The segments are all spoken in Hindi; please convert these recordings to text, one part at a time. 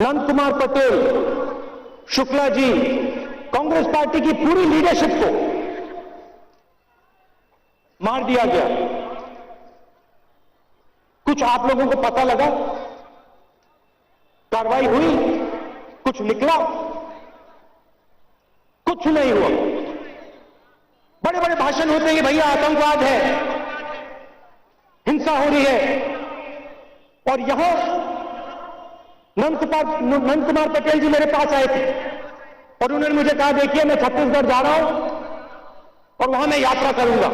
नंद कुमार पटेल शुक्ला जी, कांग्रेस पार्टी की पूरी लीडरशिप को मार दिया गया। कुछ आप लोगों को पता लगा, कार्रवाई हुई, कुछ निकला? कुछ नहीं हुआ। बड़े बड़े भाषण होते हैं कि भैया आतंकवाद है, हिंसा हो रही है, और यहां नंद कुमार पटेल जी मेरे पास आए थे और उन्होंने मुझे कहा, देखिए मैं छत्तीसगढ़ जा रहा हूं और वहां मैं यात्रा करूंगा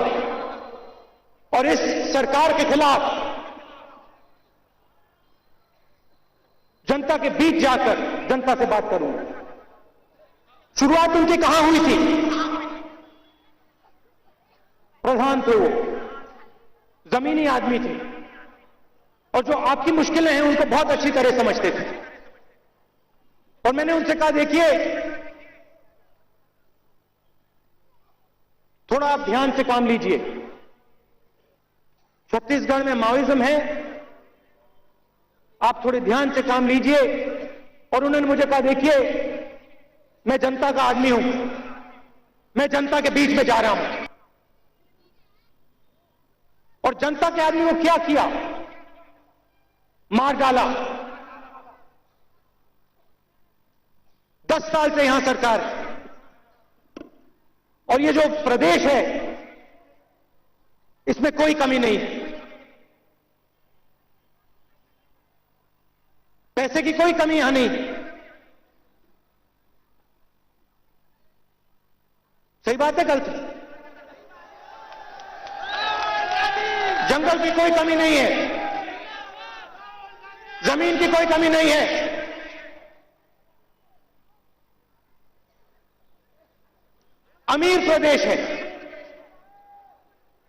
और इस सरकार के खिलाफ जनता के बीच जाकर जनता से बात करूंगा। शुरुआत उनकी कहां हुई थी? प्रधान थे वो, जमीनी आदमी थे और जो आपकी मुश्किलें हैं उनको बहुत अच्छी तरह समझते थे। और मैंने उनसे कहा, देखिए थोड़ा आप ध्यान से काम लीजिए, छत्तीसगढ़ में माओइज्म है, आप थोड़े ध्यान से काम लीजिए। और उन्होंने मुझे कहा, देखिए मैं जनता का आदमी हूं, मैं जनता के बीच में जा रहा हूं। और जनता के आदमी को क्या किया? मार डाला। 10 साल से यहां सरकार है और ये जो प्रदेश है इसमें कोई कमी नहीं है, पैसे की कोई कमी यहां नहीं। सही बात है, गलत? जंगल की कोई कमी नहीं है, जमीन की कोई कमी नहीं है। अमीर प्रदेश है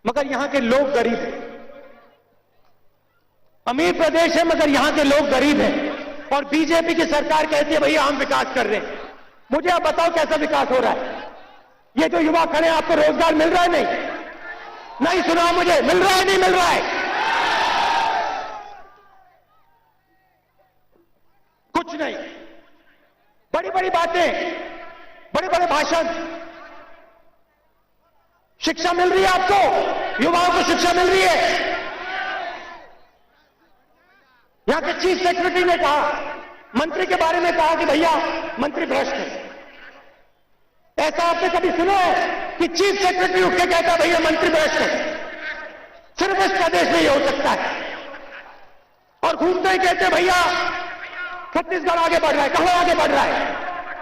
मगर यहां के लोग गरीब हैं। अमीर प्रदेश है मगर यहां के लोग गरीब हैं। और बीजेपी की सरकार कहती है भैया हम विकास कर रहे हैं। मुझे आप बताओ कैसा विकास हो रहा है? ये जो युवा खड़े हैं, आपको रोजगार मिल रहा है? नहीं सुना मुझे, मिल रहा है नहीं मिल रहा है? कुछ नहीं, बड़ी बड़ी बातें, बड़े बड़े भाषण। शिक्षा मिल रही है आपको? युवाओं को शिक्षा मिल रही है? यहां के चीफ सेक्रेटरी ने कहा, मंत्री के बारे में कहा कि भैया मंत्री भ्रष्ट है। ऐसा आपने कभी सुना है कि चीफ सेक्रेटरी उठ के कहता भैया मंत्री भ्रष्ट है? सिर्फ इस प्रदेश में ही हो सकता है। और घूमते ही कहते भैया छत्तीसगढ़ आगे बढ़ रहा है। कहां आगे बढ़ रहा है?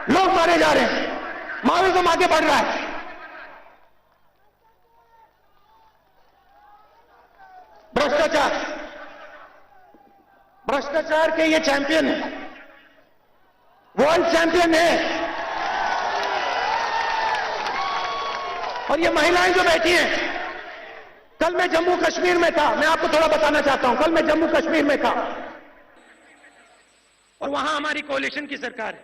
लोग मारे जा रहे हैं, माओइज्म आगे बढ़ रहा है। भ्रष्टाचार, भ्रष्टाचार के ये चैंपियन है, वर्ल्ड चैंपियन है। और ये महिलाएं जो बैठी हैं, कल मैं जम्मू कश्मीर में था, मैं आपको थोड़ा बताना चाहता हूं। कल मैं जम्मू कश्मीर में था और वहां हमारी कोalition की सरकार है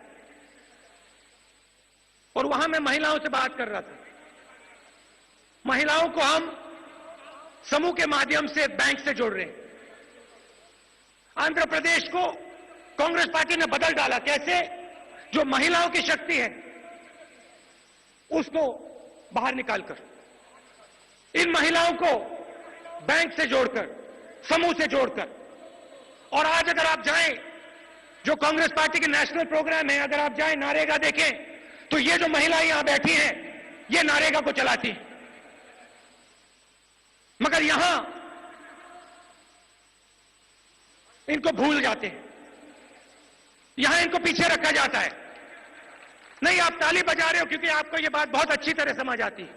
और वहां मैं महिलाओं से बात कर रहा था। महिलाओं को हम समूह के माध्यम से बैंक से जोड़ रहे हैं। आंध्र प्रदेश को कांग्रेस पार्टी ने बदल डाला। कैसे? जो महिलाओं की शक्ति है उसको बाहर निकालकर इन महिलाओं को बैंक से जोड़कर, समूह से जोड़कर। और आज अगर आप जाएं, जो कांग्रेस पार्टी के नेशनल प्रोग्राम है, अगर आप जाएं नारेगा देखें, तो ये जो महिलाएं यहां बैठी हैं, ये नारेगा को चलाती हैं। मगर यहां इनको भूल जाते हैं, यहां इनको पीछे रखा जाता है। नहीं, आप ताली बजा रहे हो क्योंकि आपको यह बात बहुत अच्छी तरह समझ आती है,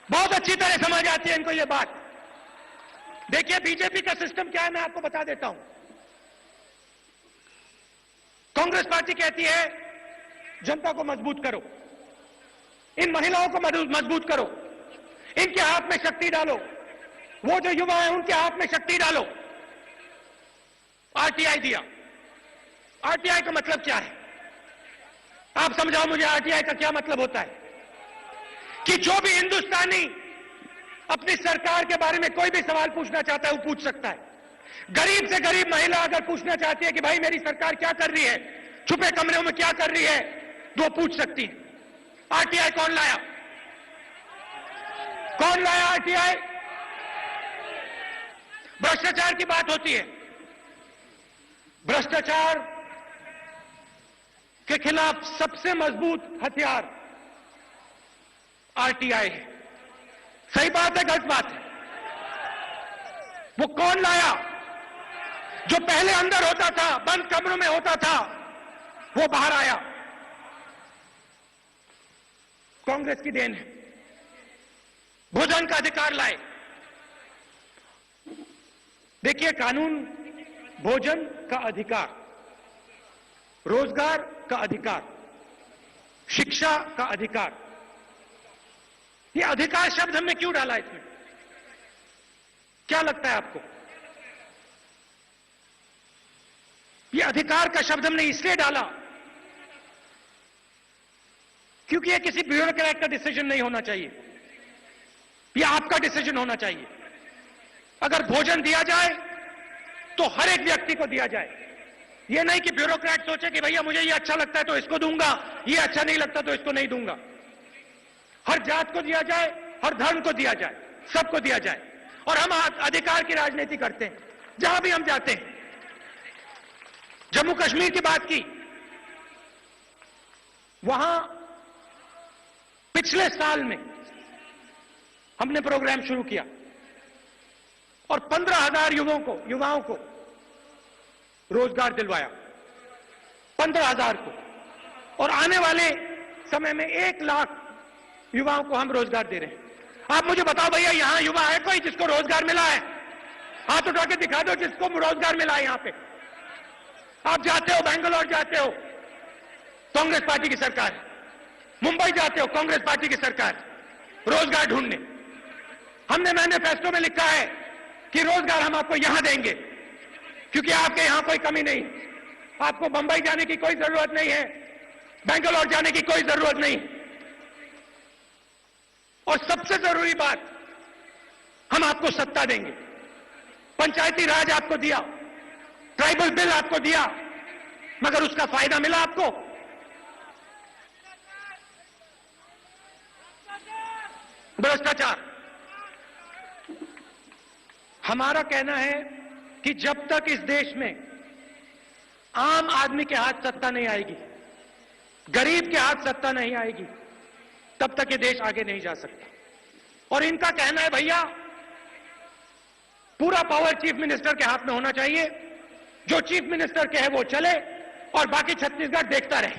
बहुत अच्छी तरह समझ आती है इनको यह बात। देखिए बीजेपी का सिस्टम क्या है, मैं आपको बता देता हूं। कांग्रेस पार्टी कहती है जनता को मजबूत करो, इन महिलाओं को मजबूत करो, इनके हाथ में शक्ति डालो, वो जो युवा है उनके हाथ में शक्ति डालो। आरटीआई दिया। आरटीआई का मतलब क्या है? आप समझाओ मुझे, आरटीआई का क्या मतलब होता है? कि जो भी हिंदुस्तानी अपनी सरकार के बारे में कोई भी सवाल पूछना चाहता है वो पूछ सकता है। गरीब से गरीब महिला अगर पूछना चाहती है कि भाई मेरी सरकार क्या कर रही है, छुपे कमरों में क्या कर रही है, तो वो पूछ सकती है। आरटीआई कौन लाया? कौन लाया आरटीआई? भ्रष्टाचार की बात होती है, भ्रष्टाचार के खिलाफ सबसे मजबूत हथियार आरटीआई है। सही बात है, गलत बात है? वो कौन लाया? जो पहले अंदर होता था, बंद कमरों में होता था, वो बाहर आया। कांग्रेस की देन है। भोजन का अधिकार लाए। देखिए, कानून भोजन का अधिकार, रोजगार का अधिकार, शिक्षा का अधिकार, ये अधिकार शब्द हमने क्यों डाला इसमें? क्या लगता है आपको? ये अधिकार का शब्द हमने इसलिए डाला क्योंकि ये किसी ब्यूरोक्रेट का डिसीजन नहीं होना चाहिए, ये आपका डिसीजन होना चाहिए। अगर भोजन दिया जाए तो हर एक व्यक्ति को दिया जाए। ये नहीं कि ब्यूरोक्रेट सोचे कि भैया मुझे ये अच्छा लगता है तो इसको दूंगा, ये अच्छा नहीं लगता तो इसको नहीं दूंगा। हर जात को दिया जाए, हर धर्म को दिया जाए, सबको दिया जाए। और हम अधिकार की राजनीति करते हैं जहां भी हम जाते हैं। जम्मू कश्मीर की बात की, वहां पिछले साल में हमने प्रोग्राम शुरू किया और 15,000 युवाओं को रोजगार दिलवाया, 15,000 को। और आने वाले समय में 1 लाख युवाओं को हम रोजगार दे रहे हैं। आप मुझे बताओ भैया, यहां युवा है कोई जिसको रोजगार मिला है? हाथ उठा के दिखा दो जिसको रोजगार मिला है यहां पे। आप जाते हो, बेंगलोर जाते हो, कांग्रेस पार्टी की सरकार है। मुंबई जाते हो, कांग्रेस पार्टी की सरकार, रोजगार ढूंढने। हमने मैनिफेस्टो में लिखा है कि रोजगार हम आपको यहां देंगे क्योंकि आपके यहां कोई कमी नहीं। आपको मुंबई जाने की कोई जरूरत नहीं है, बेंगलोर जाने की कोई जरूरत नहीं। और सबसे जरूरी बात, हम आपको सत्ता देंगे। पंचायती राज आपको दिया, ट्राइबल बिल आपको दिया, मगर उसका फायदा मिला आपको? भ्रष्टाचार। हमारा कहना है कि जब तक इस देश में आम आदमी के हाथ सत्ता नहीं आएगी, गरीब के हाथ सत्ता नहीं आएगी, तब तक ये देश आगे नहीं जा सकता। और इनका कहना है भैया पूरा पावर चीफ मिनिस्टर के हाथ में होना चाहिए, जो चीफ मिनिस्टर के है वो चले और बाकी छत्तीसगढ़ देखता रहे।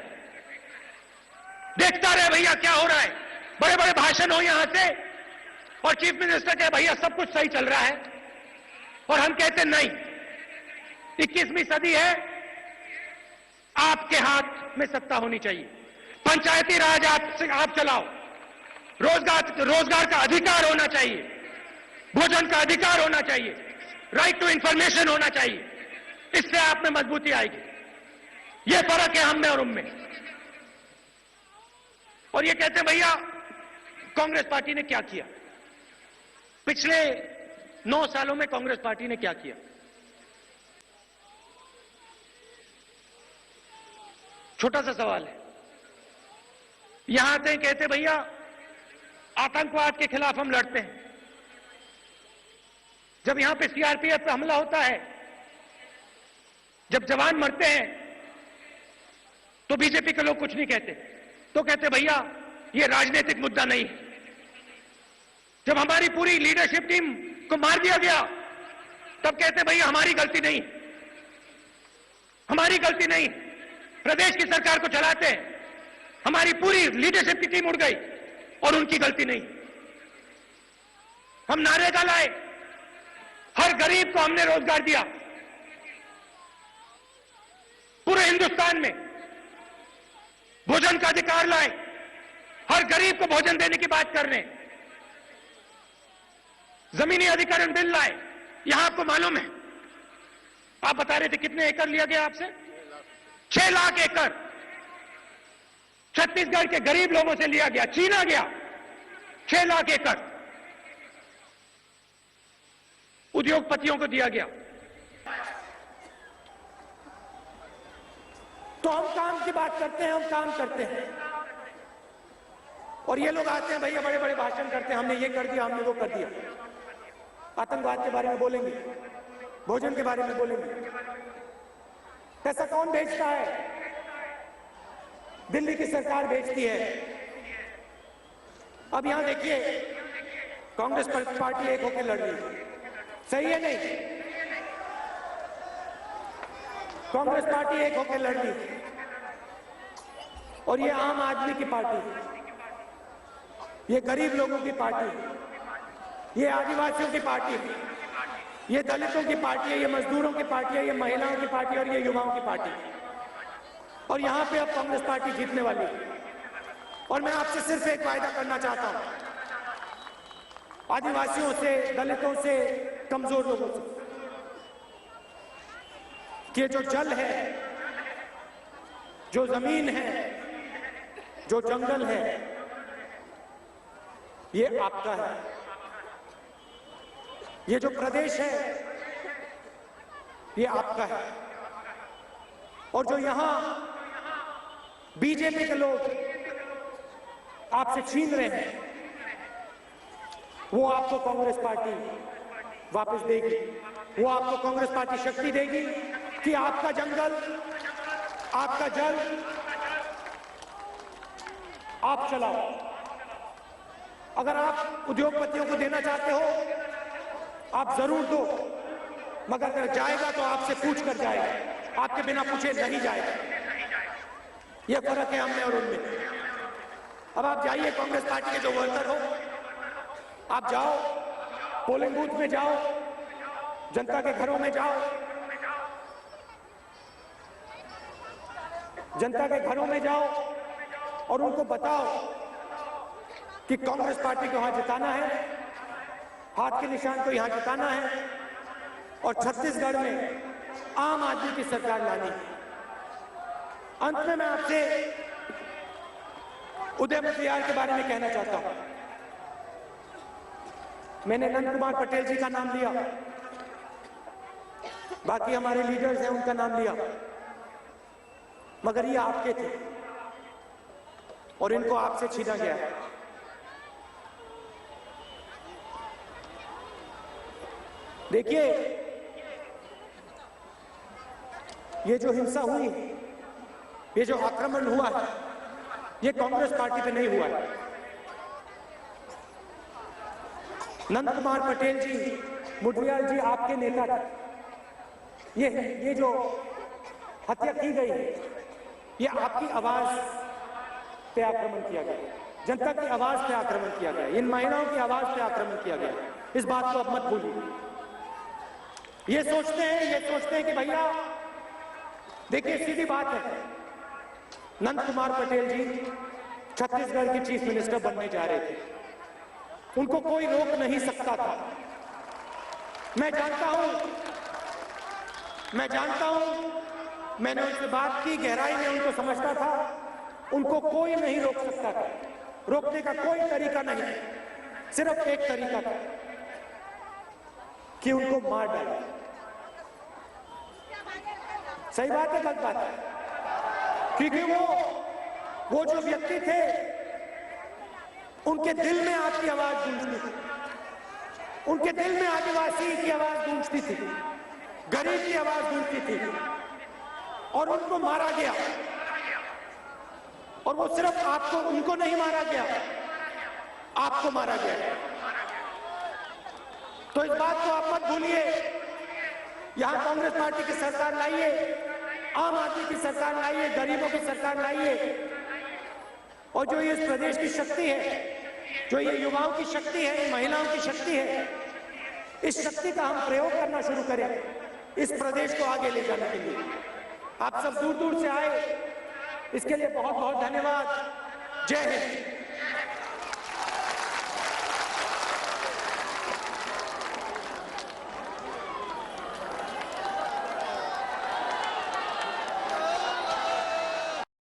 देखता रहे भैया क्या हो रहा है। बड़े बड़े भाषण हो यहां से और चीफ मिनिस्टर कहे भैया सब कुछ सही चल रहा है, और हम कहते नहीं, 21वीं सदी है, आपके हाथ में सत्ता होनी चाहिए। पंचायती राज आप चलाओ, रोजगार का अधिकार होना चाहिए, भोजन का अधिकार होना चाहिए, राइट टू इंफॉर्मेशन होना चाहिए। इससे आप में मजबूती आएगी। यह फर्क है हम में और उनमें। और ये कहते हैं भैया कांग्रेस पार्टी ने क्या किया, पिछले 9 सालों में कांग्रेस पार्टी ने क्या किया। छोटा सा सवाल है। यहां आते हैं, कहते भैया आतंकवाद के खिलाफ हम लड़ते हैं। जब यहां पे सीआरपीएफ पे हमला होता है, जब जवान मरते हैं, तो बीजेपी के लोग कुछ नहीं कहते, तो कहते भैया ये राजनीतिक मुद्दा नहीं है। जब हमारी पूरी लीडरशिप टीम को मार दिया गया, तब कहते भैया हमारी गलती नहीं, हमारी गलती नहीं, प्रदेश की सरकार को चलाते हैं, हमारी पूरी लीडरशिप की टीम उड़ गई और उनकी गलती नहीं। हम नारेगा लाए, हर गरीब को हमने रोजगार दिया, पूरे हिंदुस्तान में भोजन का अधिकार लाए, हर गरीब को भोजन देने की बात कर रहे हैं। जमीनी अधिग्रहण बिल लाए। यहां आपको मालूम है, आप बता रहे थे कितने एकड़ लिया गया आपसे? 6 लाख एकड़ छत्तीसगढ़ के गरीब लोगों से लिया गया, छीना गया। 6 लाख एकड़ उद्योगपतियों को दिया गया। तो हम काम की बात करते हैं, हम काम करते हैं। और ये लोग आते हैं भैया, बड़े बड़े भाषण करते हैं, हमने ये कर दिया, हमने वो कर दिया। आतंकवाद के बारे में बोलेंगे, भोजन के बारे में बोलेंगे। पैसा कौन भेजता है? दिल्ली की सरकार भेजती है। अब यहां देखिए, कांग्रेस पार्टी एक होकर लड़ रही है, सही है नहीं? कांग्रेस पार्टी एक होकर लड़ रही है और ये आम आदमी की पार्टी है, ये गरीब लोगों की पार्टी है, ये आदिवासियों की पार्टी है, ये दलितों की पार्टी है, ये मजदूरों की पार्टी है, ये महिलाओं की पार्टी है और ये युवाओं की पार्टी है। और यहां पे अब कांग्रेस पार्टी जीतने वाली है। और मैं आपसे सिर्फ एक वायदा करना चाहता हूं, आदिवासियों से, दलितों से, कमजोर लोगों से, कि जो जल है, जो जमीन है, जो जंगल है, ये आपका है। ये जो प्रदेश है, ये आपका है। और जो यहां बीजेपी के लोग आपसे छीन रहे हैं, वो आपको कांग्रेस पार्टी वापस देगी। वो आपको कांग्रेस पार्टी शक्ति देगी कि आपका जंगल, आपका जल आप चलाओ। अगर आप उद्योगपतियों को देना चाहते हो, आप जरूर दो, मगर अगर जाएगा तो आपसे पूछ कर जाएगा, आपके बिना पूछे नहीं जाएगा। यह फर्क है हमने और उनमें। अब आप जाइए, कांग्रेस पार्टी के जो वर्कर हो, आप जाओ, पोलिंग बूथ में जाओ, जनता के घरों में जाओ, जनता के घरों में जाओ और उनको बताओ कि कांग्रेस पार्टी को यहां जिताना है, हाथ के निशान को यहां जिताना है और छत्तीसगढ़ में आम आदमी की सरकार लानी है। अंत में मैं आपसे उदय मुखियाल के बारे में कहना चाहता हूं। मैंने नंद कुमार पटेल जी का नाम लिया, बाकी हमारे लीडर्स हैं उनका नाम लिया, मगर ये आपके थे और इनको आपसे छीना गया। देखिए, ये जो हिंसा हुई, ये जो आक्रमण हुआ है, ये कांग्रेस पार्टी पे नहीं हुआ है। नंद कुमार पटेल जी, मुडरियाल जी आपके नेता थे। ये जो हत्या की गई है, ये आपकी आवाज पे आक्रमण किया गया, जनता की आवाज पे आक्रमण किया गया, इन महिलाओं की आवाज पे आक्रमण किया गया। इस बात को अब मत भूलिए। ये सोचते हैं कि भैया देखिए, सीधी बात है, नंद कुमार पटेल जी छत्तीसगढ़ के चीफ मिनिस्टर बनने जा रहे थे, उनको कोई रोक नहीं सकता था। मैं जानता हूं, मैंने उनसे बात की, गहराई में उनको समझता था, उनको कोई नहीं रोक सकता था। रोकने का कोई तरीका नहीं, सिर्फ एक तरीका था कि उनको मार डाला। सही बात है, गलत बात है? क्योंकि वो जो व्यक्ति थे, उनके दिल में आपकी आवाज गूंजती थी, उनके दिल में आदिवासी की आवाज गूंजती थी, गरीब की आवाज गूंजती थी, और उनको मारा गया। और वो सिर्फ आपको, उनको नहीं मारा गया, आपको मारा गया। तो इस बात को आप मत भूलिए। यहां कांग्रेस पार्टी की सरकार लाइए, आम आदमी की सरकार लाइए, गरीबों की सरकार लाइए, और जो ये इस प्रदेश की शक्ति है, जो ये युवाओं की शक्ति है, महिलाओं की शक्ति है, इस शक्ति का हम प्रयोग करना शुरू करें इस प्रदेश को आगे ले जाने के लिए। आप सब दूर दूर से आए, इसके लिए बहुत बहुत धन्यवाद। जय हिंद।